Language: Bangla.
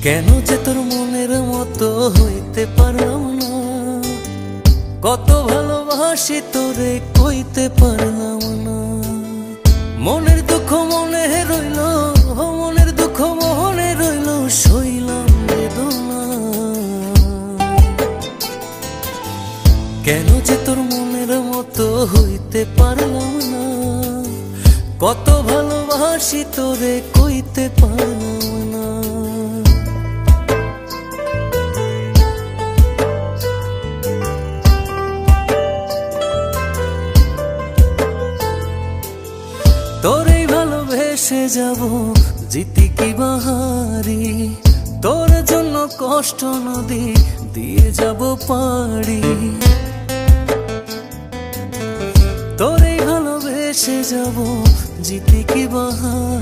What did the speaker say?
কেন যে তোর মনের মতো হইতে পারলাম না, কত ভালোবাসি তোরে কইতে পারলাম না। মনের দুঃখ মনে রইল, মনের দুঃখ মনে রইল, সইলাম বেদনা। কেন যে তোর মনের মতো হইতে পারলাম না, কত ভালোবাসি তোরে কইতে পারলাম না। তোরে ভালোবেসে যাব জিতি কি বাহারি, তোর জন্য কষ্ট নদী দিয়ে যাব পাড়ি। তোরে ভালোবেসে যাব জিতি কি বাহারি।